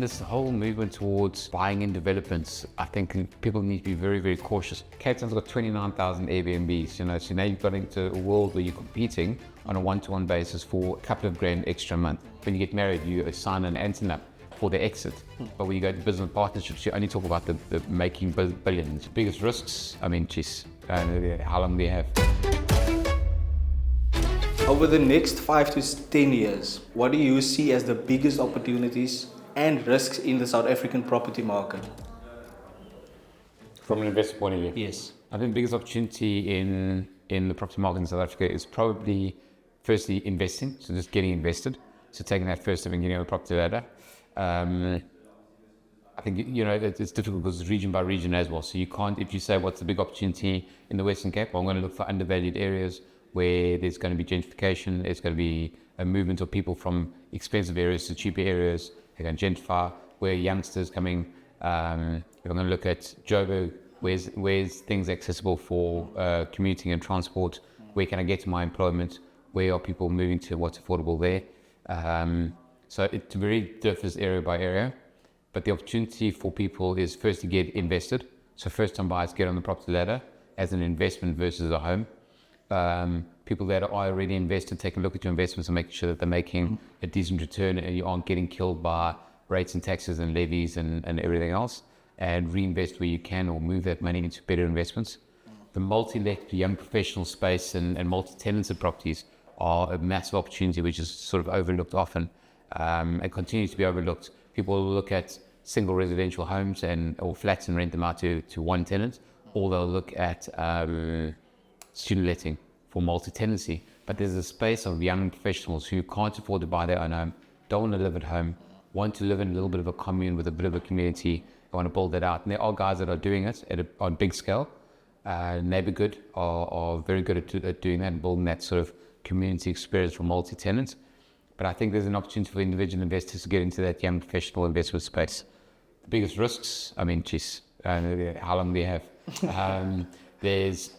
This whole movement towards buying in developments, I think people need to be very, very cautious. Cape Town's got 29,000 Airbnbs, so now you've got into a world where you're competing on a one-to-one basis for a couple of grand extra a month. When you get married, you assign an antenna for the exit. But when you go to business partnerships, you only talk about the making billions. Biggest risks, how long do you have? Over the next 5 to 10 years, what do you see as the biggest opportunities and risks in the South African property market? From an investor point of view? Yes. I think the biggest opportunity in the property market in South Africa is probably firstly investing, so just getting invested. So taking that first step and getting on the property ladder. I think, it's difficult because it's region by region as well. So you can't, if you say what's the big opportunity in the Western Cape, well, I'm going to look for undervalued areas where there's going to be gentrification, there's going to be a movement of people from expensive areas to cheaper areas. They're going to gentrify, where youngsters coming. If I'm going to look at Joburg, where's things accessible for commuting and transport? Where can I get to my employment? Where are people moving to? What's affordable there? So it really differs area by area. But the opportunity for people is first to get invested. So first-time buyers get on the property ladder as an investment versus a home. People that are already invested, take a look at your investments and making sure that they're making a decent return and you aren't getting killed by rates and taxes and levies and everything else, and reinvest where you can or move that money into better investments. The multi-let young professional space and multi-tenanted properties are a massive opportunity which is sort of overlooked often and continues to be overlooked. People will look at single residential homes or flats and rent them out to one tenant, or they'll look at student letting for multi-tenancy. But there's a space of young professionals who can't afford to buy their own home, don't want to live at home, want to live in a little bit of a commune with a bit of a community, they want to build that out. And there are guys that are doing it on big scale. Neighbourgood are very good at doing that and building that sort of community experience for multi-tenants. But I think there's an opportunity for individual investors to get into that young professional investment space. The biggest risks, how long do you have? There's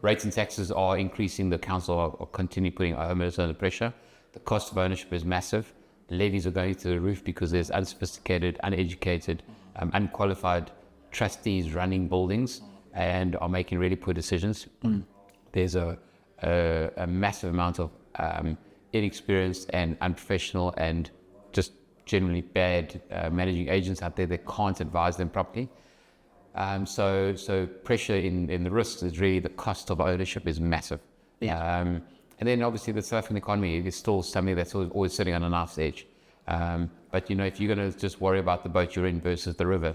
rates and taxes are increasing. The council are continue putting homeowners under pressure. The cost of ownership is massive. The levies are going through the roof because there's unsophisticated, uneducated, unqualified trustees running buildings and are making really poor decisions. There's a massive amount of inexperienced and unprofessional and just generally bad managing agents out there that can't advise them properly. So pressure in the risks is really the cost of ownership is massive. Yeah. And then obviously the South African economy is still something that's always sitting on a knife's edge. But if you're going to just worry about the boat you're in versus the river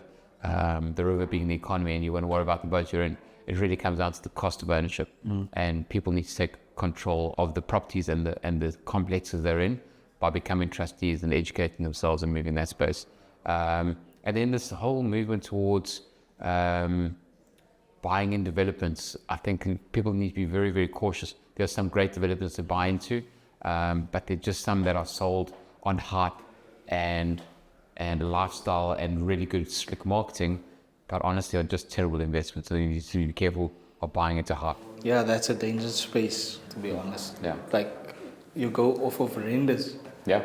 being the economy, and you want to worry about the boat you're in, it really comes down to the cost of ownership. And people need to take control of the properties and the complexes they're in by becoming trustees and educating themselves and moving that space. And then this whole movement towards buying in developments, I think people need to be very, very cautious. There are some great developments to buy into, but there are just some that are sold on hype and lifestyle and really good slick marketing, but honestly are just terrible investments. So you need to be careful of buying into hype. Yeah, that's a dangerous space, to be honest. Yeah. Like, you go off of renders. Yeah.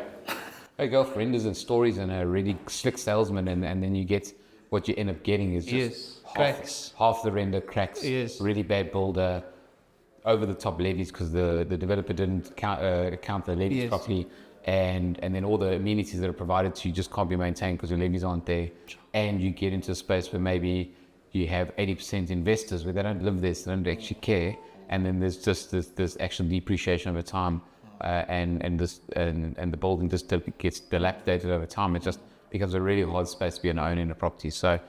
I go for renders and stories and a really slick salesman, and then you get what you end up getting is just half the render cracks, really bad builder, over the top levies because the developer didn't count the levies properly, and then all the amenities that are provided to you just can't be maintained because your levies aren't there. And you get into a space where maybe you have 80% investors where they don't live there, so they don't actually care, and then there's just this actual depreciation over time, and the building just gets dilapidated over time. It just becomes a really hard space to be an owner in a property. So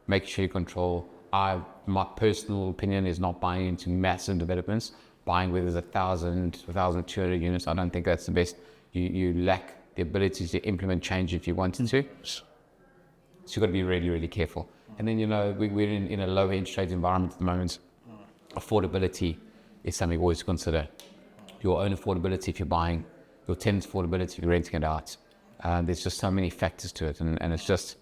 make sure you control. My personal opinion is not buying into massive developments, buying where there's 1,000, 1,200 units. I don't think that's the best. You lack the ability to implement change if you wanted to. So you've got to be really, really careful. And then, we're in a low interest rate environment at the moment. Affordability is something always to consider. Your own affordability if you're buying, your tenant's affordability if you're renting it out. There's just so many factors to it, and it's just,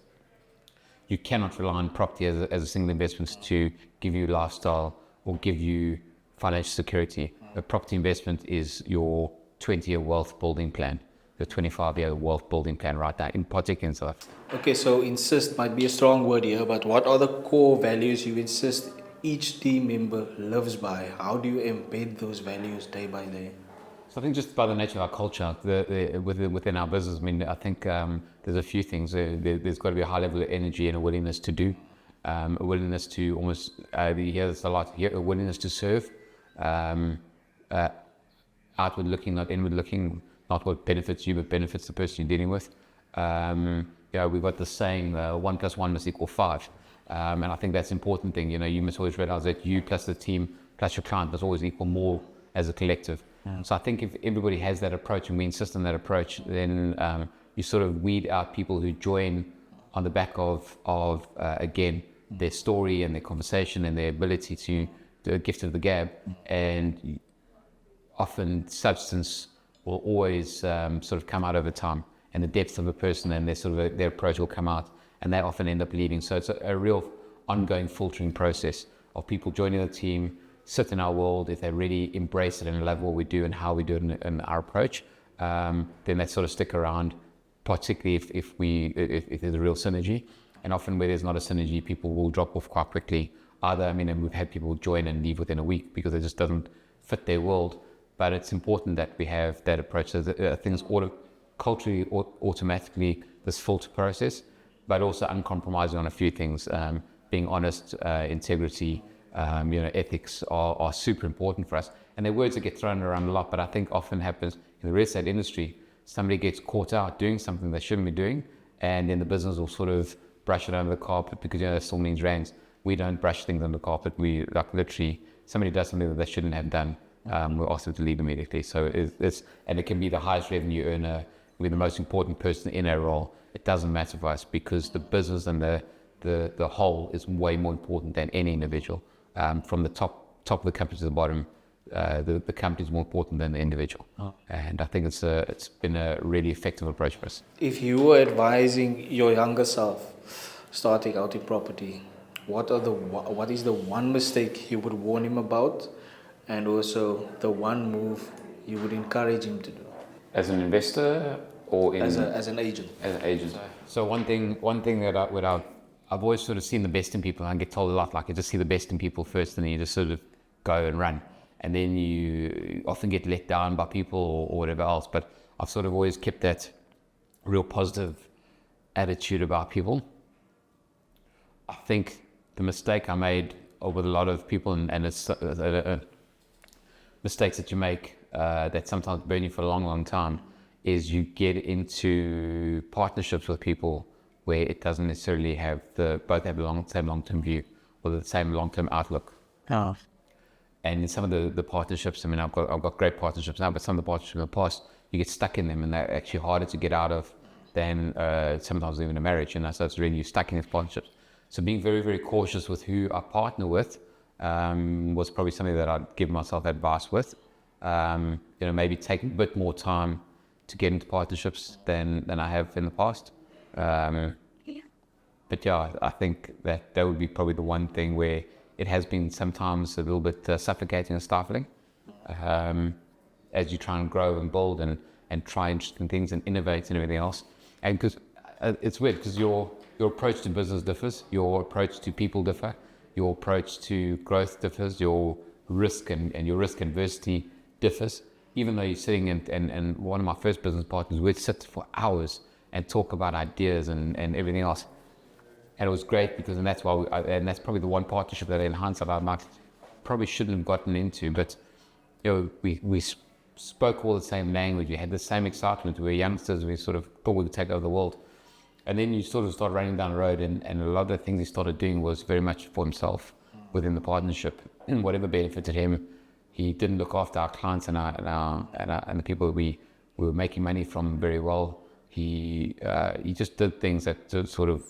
you cannot rely on property as a single investment to give you lifestyle or give you financial security. A property investment is your 20-year wealth building plan. 25-year wealth building plan right now, in particular in South Africa. Okay, so insist might be a strong word here, but what are the core values you insist each team member lives by? How do you embed those values day by day? So I think just by the nature of our culture, within our business, I mean, I think there's a few things. There's got to be a high level of energy and a willingness to do, a willingness to almost, you hear this a lot, a willingness to serve, outward looking, not inward looking, not what benefits you, but benefits the person you're dealing with. We've got the saying, 1 + 1 must equal 5. And I think that's an important thing. You must always realize that you plus the team plus your client must always equal more as a collective. So I think if everybody has that approach and we insist on that approach, then you sort of weed out people who join on the back of again, their story and their conversation and their ability to do a gift of the gab. And often substance will always sort of come out over time, and the depth of a person and their approach will come out, and they often end up leading. So it's a real ongoing filtering process of people joining the team, sit in our world. If they really embrace it and love what we do and how we do it in our approach, then they sort of stick around, particularly if there's a real synergy. And often where there's not a synergy, people will drop off quite quickly. And we've had people join and leave within a week because it just doesn't fit their world. But it's important that we have that approach. So things culturally, automatically, this filter process, but also uncompromising on a few things. Being honest, integrity, ethics are super important for us. And they're words that get thrown around a lot, but I think often happens in the real estate industry, somebody gets caught out doing something they shouldn't be doing, and then the business will sort of brush it under the carpet because that still means rands. We don't brush things under the carpet. We literally, somebody does something that they shouldn't have done, we'll ask them to leave immediately. So it can be the highest revenue earner, we're the most important person in our role. It doesn't matter for us because the business and the whole is way more important than any individual. From the top of the company to the bottom, the company is more important than the individual. And I think it's been a really effective approach for us. If you were advising your younger self starting out in property, what is the one mistake you would warn him about, and also the one move you would encourage him to do? As an investor or as an agent? As an agent. So one thing that I've always sort of seen the best in people, and I get told a lot, like, I just see the best in people first and then you just sort of go and run. And then you often get let down by people or whatever else. But I've sort of always kept that real positive attitude about people. I think the mistake I made with a lot of people, and it's mistakes that you make that sometimes burn you for a long, long time, is you get into partnerships with people where it doesn't necessarily have both have the same long-term view or the same long-term outlook. Oh. And in some of the partnerships, I mean, I've got great partnerships now, but some of the partnerships in the past, you get stuck in them, and they're actually harder to get out of than sometimes even a marriage. And so it's really you're stuck in these partnerships. So being very, very cautious with who I partner with was probably something that I'd give myself advice with. Maybe take a bit more time to get into partnerships than I have in the past. But yeah, I think that would be probably the one thing where it has been sometimes a little bit suffocating and stifling as you try and grow and build and try interesting things and innovate and everything else. And because it's weird, because your approach to business differs, your approach to people differ, your approach to growth differs, your risk and your risk adversity differs. Even though you're sitting and one of my first business partners, we'd sit for hours and talk about ideas and everything else. And it was great because, and that's why, and that's probably the one partnership that in hindsight I probably shouldn't have gotten into. But we spoke all the same language. We had the same excitement. We were youngsters. We sort of thought we could take over the world. And then you sort of start running down the road, and a lot of the things he started doing was very much for himself within the partnership, and whatever benefited him. He didn't look after our clients and the people we were making money from very well. He just did things that sort of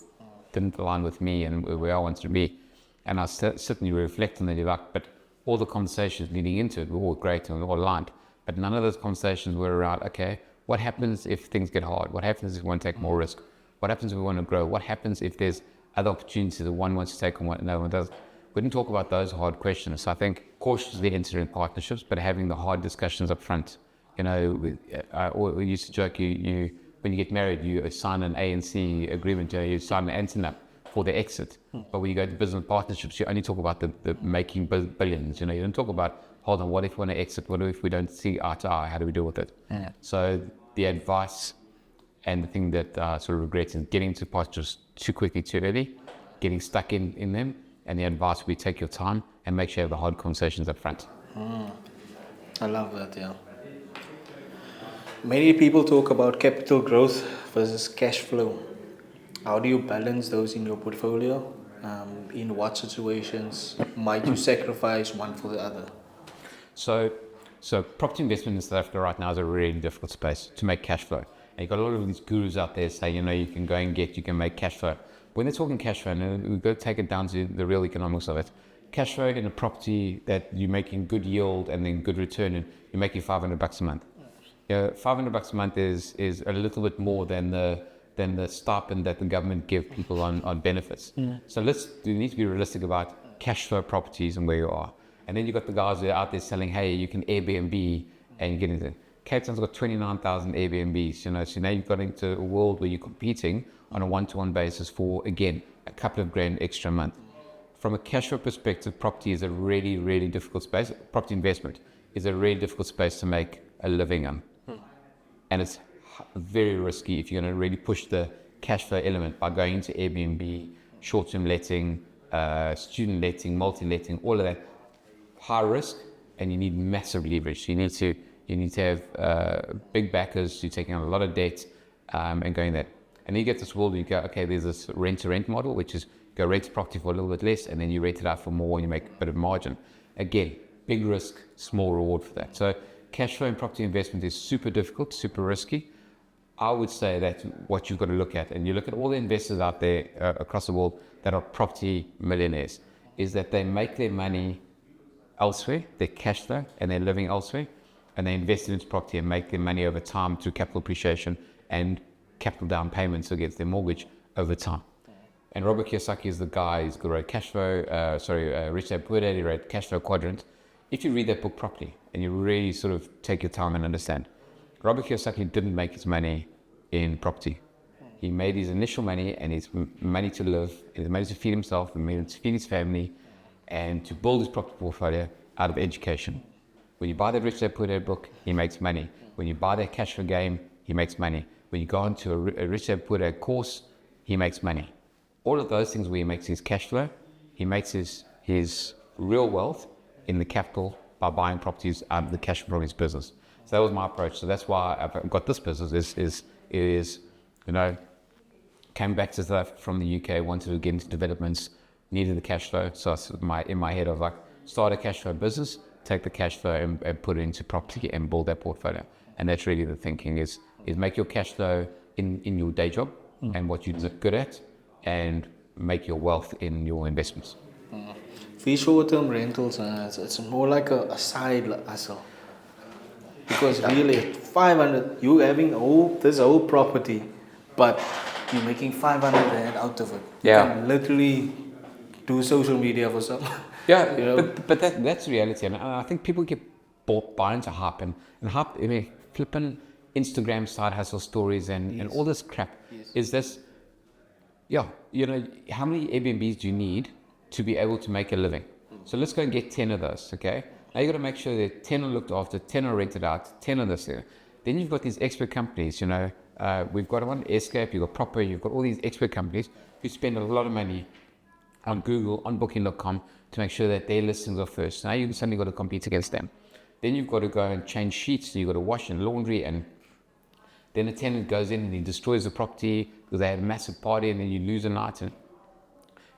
didn't align with me and where I wanted to be. And I certainly reflect on that, like, but all the conversations leading into it were all great and all aligned. But none of those conversations were around, okay, what happens if things get hard? What happens if we want to take more risk? What happens if we want to grow? What happens if there's other opportunities that one wants to take on no one does? We didn't talk about those hard questions. So I think cautiously entering partnerships, but having the hard discussions up front. we used to joke, you when you get married, you sign an A&C agreement, you sign an antenna for the exit. But when you go to business partnerships, you only talk about the making billions. You don't talk about, hold on, what if we want to exit? What if we don't see eye to eye? How do we deal with it? Yeah. So the advice and the thing that I sort of regret is getting into partnerships too quickly, too early, getting stuck in them. And the advice would be take your time and make sure you have the hard conversations up front. I love that, yeah. Many people talk about capital growth versus cash flow. How do you balance those in your portfolio? In what situations might you sacrifice one for the other? So property investment in South Africa right now is a really difficult space to make cash flow. And you've got a lot of these gurus out there saying, you can go and you can make cash flow. When they're talking cash flow, and we've got to take it down to the real economics of it. Cash flow in a property that you're making good yield and then good return, and you're making $500 a month. $500 a month is a little bit more than the stipend that the government give people on benefits. So you need to be realistic about cash flow properties and where you are. And then you've got the guys who are out there selling, hey, you can Airbnb and get into it. Cape Town's got 29,000 Airbnbs, so now you've got into a world where you're competing on a one-to-one basis for, again, a couple of grand extra a month. From a cash flow perspective, property is a really, really difficult space. Property investment is a really difficult space to make a living on. And it's very risky if you're going to really push the cash flow element by going into Airbnb, short-term letting, student letting, multi-letting, all of that. High risk, and you need massive leverage. So you need to have big backers. You're taking on a lot of debt and going that. And then you get this world where you go, okay, there's this rent-to-rent model, which is go rent a property for a little bit less, and then you rent it out for more and you make a bit of margin. Again, big risk, small reward for that. So cash flow in property investment is super difficult, super risky. I would say that what you've got to look at, and you look at all the investors out there across the world that are property millionaires, is that they make their money elsewhere, their cash flow, and they're living elsewhere, and they invest into property and make their money over time through capital appreciation and capital down payments against their mortgage over time. And Robert Kiyosaki is the guy who's wrote Cash Flow, Rich Dad Poor Dad, he wrote Cash Flow Quadrant. If you read that book properly and you really sort of take your time and understand, Robert Kiyosaki didn't make his money in property. He made his initial money and his money to live, his money to feed himself, and money to feed his family, and to build his property portfolio out of education. When you buy that Rich Dad Poor Dad book, he makes money. When you buy that Cash Flow game, he makes money. When you go into a Rich Dad Poor Dad course, he makes money. All of those things where he makes his cash flow, he makes his real wealth in the capital by buying properties out of the cash from his business. So that was my approach. So that's why I've got this business came back to South Africa from the UK, wanted to get into developments, needed the cash flow. So in my head I was like, start a cash flow business, take the cash flow and put it into property and build that portfolio. And that's really the thinking is make your cash flow in your day job and what you're good at, and make your wealth in your investments. For short-term rentals, it's more like a side hustle. Because really, 500, you having this whole property, but you're making 500 rand out of it. You can literally do social media for some. Yeah, but that's reality. And I think people get bought into hype and hype, flipping Instagram side hustle stories and all this crap. Is this, how many Airbnbs do you need to be able to make a living? So let's go and get 10 of those, okay? Now you got to make sure that 10 are looked after, 10 are rented out, 10 of this here. Then you've got these expert companies, we've got one, Escape, you've got Proper, you've got all these expert companies who spend a lot of money on Google, on Booking.com to make sure that their listings are first. Now you've suddenly got to compete against them. Then you've got to go and change sheets, so you've got to wash and laundry, and then a tenant goes in and he destroys the property because they had a massive party, and then you lose a night, and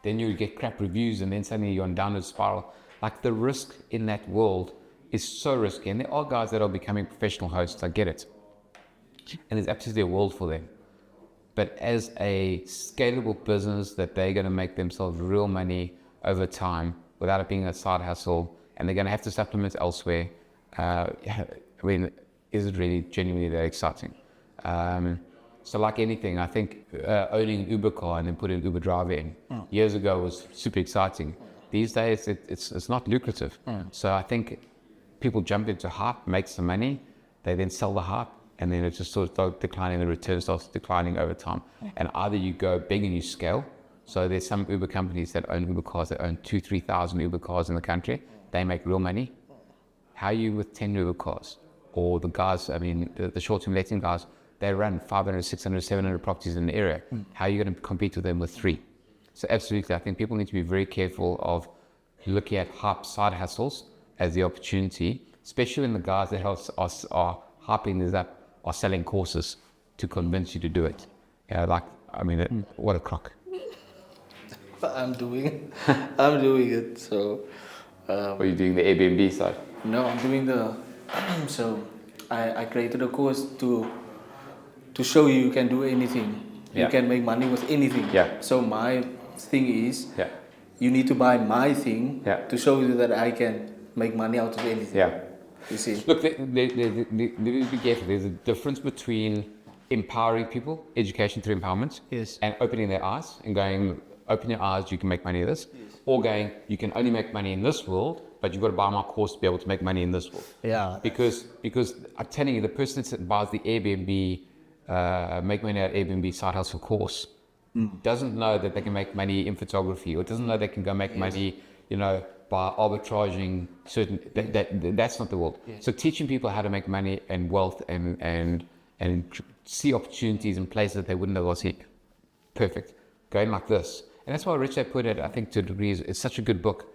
then you get crap reviews, and then suddenly you're on downward spiral. Like the risk in that world is so risky, and there are guys that are becoming professional hosts, I get it. And there's absolutely a world for them. But as a scalable business that they're going to make themselves real money over time without it being a side hustle, and they're going to have to supplement elsewhere, is it really genuinely that exciting? So like anything, I think owning an Uber car and then putting an Uber driver in years ago was super exciting. These days, it's not lucrative. So I think people jump into hype, make some money, They then sell the hype, and then it just sort of starts declining. The return starts declining over time. And either you go big and you scale. So there's some Uber companies that own Uber cars that own 2,000-3,000 Uber cars in the country. They make real money. How are you with 10 Uber cars? Or the guys, I mean, the short-term letting guys, they run 500, 600, 700 properties in the area. How are you going to compete with them with 3? So absolutely, I think people need to be very careful of looking at hype side hustles as the opportunity, especially when the guys that are hyping this up are selling courses to convince you to do it. What a crock. I'm doing it. So. Are you doing the Airbnb side? No, I'm doing the. So, I created a course to show you can do anything. Yeah. You can make money with anything. Yeah. So my thing is, Yeah. you need to buy my thing Yeah. to show you that I can make money out of anything. Yeah. You see. Look, there be careful. There's a difference between empowering people, education through empowerment, Yes. and opening their eyes and going, open your eyes, you can make money in this. Yes. Or going, you can only make money in this world, but you've got to buy my course to be able to make money in this world. Yeah. Because I'm telling you, the person that buys the Airbnb, make money at Airbnb side hustle course, doesn't know that they can make money in photography, or doesn't know they can go make money, by arbitraging certain. That's not the world. Yes. So teaching people how to make money and wealth and see opportunities in places that they wouldn't have seen. Perfect. Going like this. And that's why Rich Dad Poor Dad, I think to a degree, it's such a good book.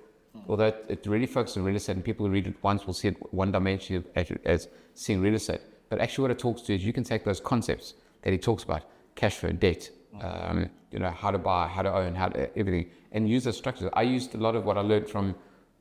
Although it really focuses on real estate, and people who read it once will see it one dimension as seeing real estate. But actually what it talks to is you can take those concepts that he talks about, cash flow, debt, how to buy, how to own, everything, and use those structures. I used a lot of what I learned from,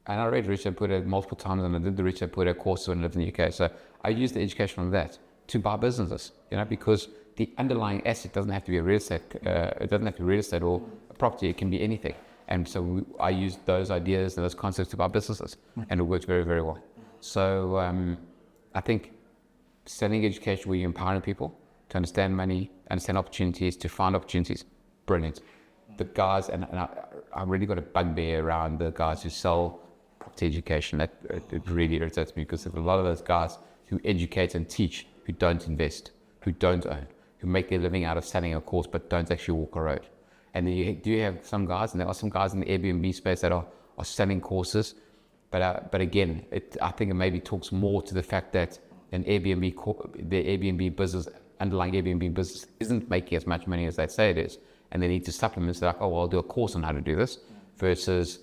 and I read Rich Dad Poor Dad multiple times, and I did the Rich Dad Poor Dad course when I lived in the UK. So I used the education from that to buy businesses, because the underlying asset doesn't have to be a real estate. It doesn't have to be real estate or a property. It can be anything. And so I used those ideas and those concepts to buy businesses, and it worked very, very well. So I think selling education where you're empowering people to understand money, understand opportunities, to find opportunities, brilliant. The guys, and I really got a bugbear around the guys who sell property education. It really irritates me, because there's a lot of those guys who educate and teach who don't invest, who don't own, who make their living out of selling a course but don't actually walk a road. And then you do have some guys, and there are some guys in the Airbnb space that are selling courses, but again, I think it maybe talks more to the fact that the Airbnb business, underlying Airbnb business, isn't making as much money as they say it is, and they need to supplement. So like, oh well, I'll do a course on how to do this, versus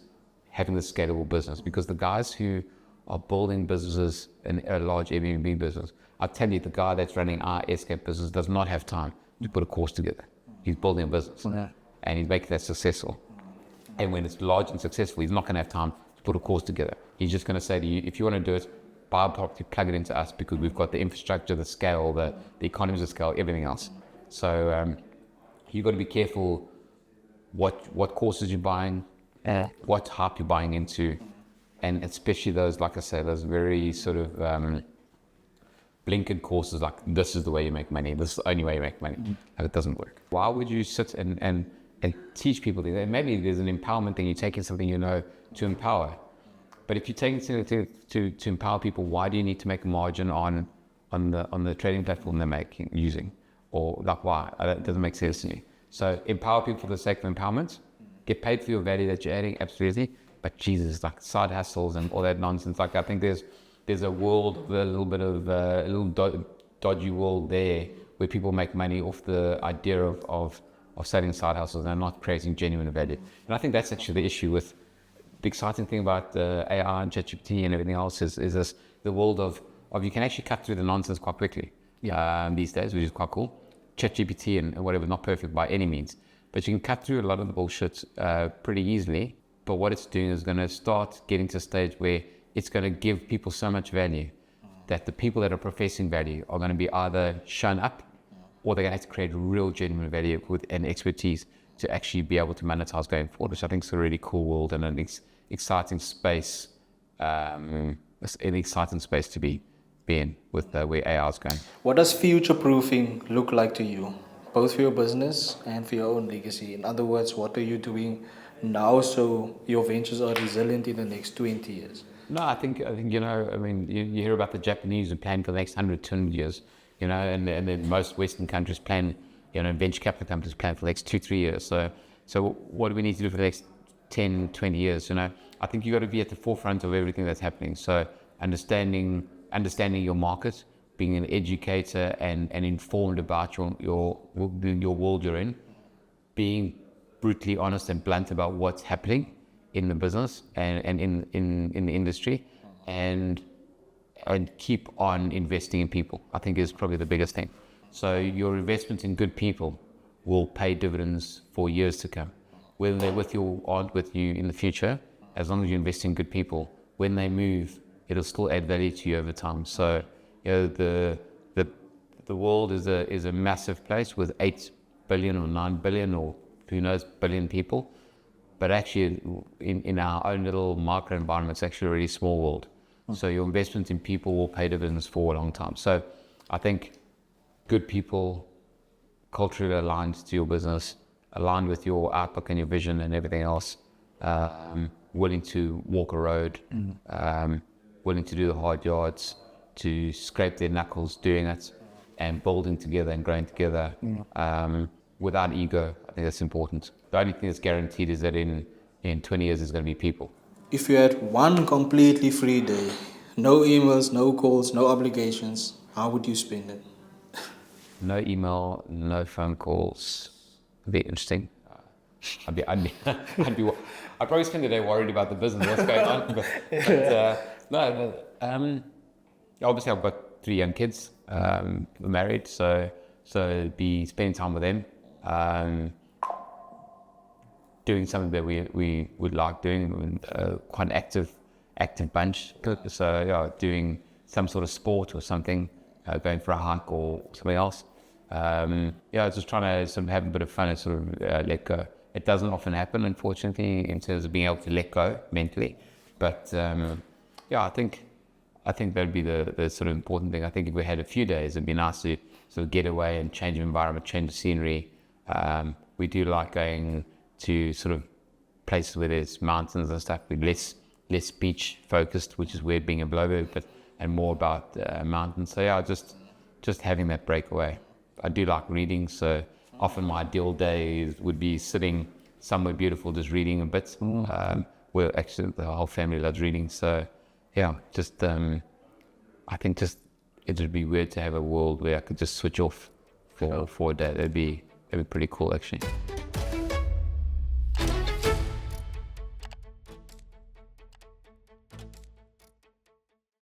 having the scalable business. Because the guys who are building businesses in a large Airbnb business, I'll tell you, the guy that's running our Escape business does not have time to put a course together. He's building a business. Yeah. And he's making that successful. And when it's large and successful, he's not going to have time to put a course together. He's just going to say to you, if you want to do it, buy a property, plug it into us, because we've got the infrastructure, the scale, the economies of scale, everything else. So you've got to be careful what courses you're buying, what hype you're buying into, and especially those, like I say, those very sort of blinkered courses, like this is the way you make money, this is the only way you make money. Like, it doesn't work. Why would you sit and teach people? Maybe there's an empowerment thing. You're taking something to empower. But if you're taking something to empower people, why do you need to make a margin on the trading platform they're using? Or like, why? That doesn't make sense to me. So empower people for the sake of empowerment. Get paid for your value that you're adding, absolutely. But Jesus, like side hustles and all that nonsense. Like, I think there's a world, a little bit of a little dodgy world there, where people make money off the idea of selling side hustles and not creating genuine value. And I think that's actually the issue with the exciting thing about AI and ChatGPT and everything else is this, the world of you can actually cut through the nonsense quite quickly these days, which is quite cool. ChatGPT and whatever, not perfect by any means, but you can cut through a lot of the bullshit pretty easily. But what it's doing is going to start getting to a stage where it's going to give people so much value that the people that are professing value are going to be either shown up, or they're going to have to create real genuine value with an expertise to actually be able to monetize going forward, which I think is a really cool world and an exciting space, an exciting space to be in with where AI is going. What does future-proofing look like to you, both for your business and for your own legacy? In other words, what are you doing now so your ventures are resilient in the next 20 years? No, I think I mean, you hear about the Japanese who plan for the next 100, 200 years, and then most Western countries plan, venture capital companies plan for the next 2, 3 years. So what do we need to do for the next 10, 20 years? I think you got to be at the forefront of everything that's happening. So understanding your market, being an educator and informed about your world you're in, being brutally honest and blunt about what's happening in the business and in the industry, and keep on investing in people, I think is probably the biggest thing. So your investment in good people will pay dividends for years to come. Whether they're with you or aren't with you in the future, as long as you invest in good people, when they move, it'll still add value to you over time. So, the world is a massive place with 8 billion or 9 billion or who knows billion people. But actually, in our own little micro environment, it's actually a really small world. So your investment in people will pay dividends for a long time. So I think good people, culturally aligned to your business, aligned with your outlook and your vision and everything else, willing to walk a road, willing to do the hard yards, to scrape their knuckles doing it, and building together and growing together without ego. I think that's important. The only thing that's guaranteed is that in 20 years there's going to be people. If you had one completely free day, no emails, no calls, no obligations, how would you spend it? No email, no phone calls. It'd be interesting. I'd probably spend the day worried about the business, what's going on. Obviously I've got 3 young kids. We're married, so be spending time with them. Doing something that we would like doing, quite an active bunch. So doing some sort of sport or something, going for a hike or something else. Just trying to sort of have a bit of fun and sort of let go. It doesn't often happen, unfortunately, in terms of being able to let go mentally. But I think that'd be the sort of important thing. I think if we had a few days, it'd be nice to sort of get away and change the environment, change the scenery. We do like going to sort of places where there's mountains and stuff, with less beach focused, which is weird being a Blouberg, and more about mountains. So just having that breakaway. I do like reading, so often my ideal day would be sitting somewhere beautiful, just reading a bit. Well, actually the whole family loves reading, so I think it would be weird to have a world where I could just switch off for a day. That'd be pretty cool, actually.